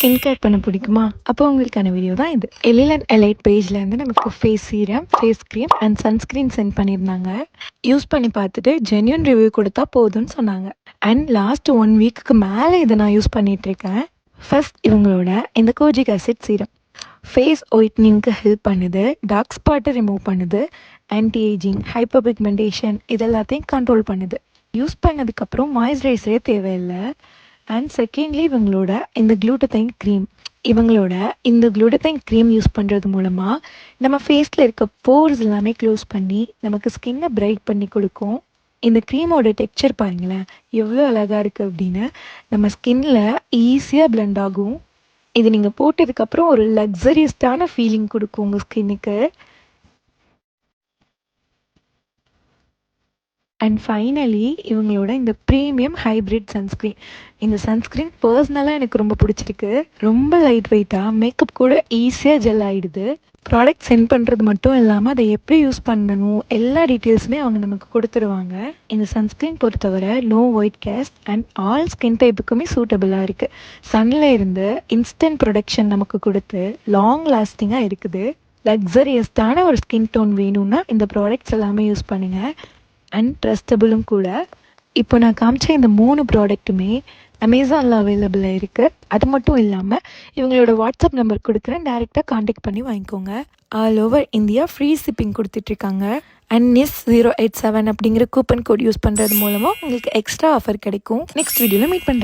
Skin care பண்ண பிடிக்குமா? அப்போ உங்களுக்கான வீடியோ தான் இது. எலிலன் எலைட் பேஜ்லேருந்து நமக்கு face serum, face cream and sunscreen sent பண்ணியிருந்தாங்க. யூஸ் பண்ணி பார்த்துட்டு ஜென்யூன் ரிவ்யூ கொடுத்தா போதும்னு சொன்னாங்க. அண்ட் லாஸ்ட் 1 வீக்குக்கு மேலே இதை நான் யூஸ் பண்ணிகிட்ருக்கேன். ஃபர்ஸ்ட் இவங்களோட இந்த கோஜிக் ஆசிட் சீரம் ஃபேஸ் ஒயிட்னிங்க்கு ஹெல்ப் பண்ணுது, டார்க் ஸ்பாட்டை ரிமூவ் பண்ணுது, ஆன்டி ஏஜிங், ஹைப்பர் பிக்மெண்டேஷன் இதெல்லாத்தையும் கண்ட்ரோல் பண்ணுது. யூஸ் பண்ணதுக்கப்புறம் மாய்ஸ்சரைசரே தேவையில்லை. அண்ட் செகண்ட்லி இவங்களோட இந்த க்ளூட்டத்தைன் க்ரீம் யூஸ் பண்ணுறது மூலமாக நம்ம ஃபேஸில் இருக்க போர்ஸ் எல்லாமே க்ளோஸ் பண்ணி நமக்கு ஸ்கின்னை பிரைட் பண்ணி கொடுக்கும். இந்த க்ரீமோட டெக்ஸ்சர் பாருங்களேன் எவ்வளோ அழகாக இருக்குது அப்படின்னு. நம்ம ஸ்கின்னில் ஈஸியாக பிளெண்ட் ஆகும். இது நீங்கள் போட்டதுக்கப்புறம் ஒரு லக்ஸரியஸ்டான ஃபீலிங் கொடுக்கும் உங்கள் ஸ்கின்னுக்கு. அண்ட் ஃபைனலி இவங்களோட இந்த ப்ரீமியம் ஹைப்ரிட் சன்ஸ்க்ரீன். இந்த சன்ஸ்க்ரீன் பர்சனலாக எனக்கு ரொம்ப பிடிச்சிருக்கு. ரொம்ப லைட் வெயிட்டாக, மேக்கப் கூட ஈஸியாக ஜெல் ஆகிடுது. ப்ராடக்ட் சென்ட் பண்ணுறது மட்டும் இல்லாமல் அதை எப்படி யூஸ் பண்ணணும் எல்லா டீட்டெயில்ஸுமே அவங்க நமக்கு கொடுத்துருவாங்க. இந்த சன்ஸ்க்ரீன் பொறுத்தவரை low white cast and all skin டைப்புக்குமே சூட்டபிளாக இருக்குது. சன்னில் இருந்து இன்ஸ்டன்ட் ப்ரொடக்ஷன் நமக்கு கொடுத்து லாங் லாஸ்டிங்காக இருக்குது. லக்ஸரியஸ்டான ஒரு ஸ்கின் டோன் வேணும்னா இந்த ப்ராடக்ட்ஸ் எல்லாமே யூஸ் பண்ணுங்கள். அண்ட் ட்ரஸ்டபுளும் கூட. இப்போ நான் காமிச்ச இந்த 3 ப்ராடக்ட்டுமே அமேசானில் அவைலபிளாக இருக்குது. அது மட்டும் இல்லாமல் இவங்களோட வாட்ஸ்அப் நம்பர் கொடுக்குறேன், டேரெக்டாக காண்டாக்ட் பண்ணி வாங்கிக்கோங்க. All over India free shipping கொடுத்துட்ருக்காங்க. அண்ட் NIS087 அப்படிங்கிற கூப்பன் கோட் யூஸ் பண்ணுறது மூலமாக உங்களுக்கு எக்ஸ்ட்ரா ஆஃபர் கிடைக்கும். நெக்ஸ்ட் வீடியோவில் மீட் பண்ணுறேன்.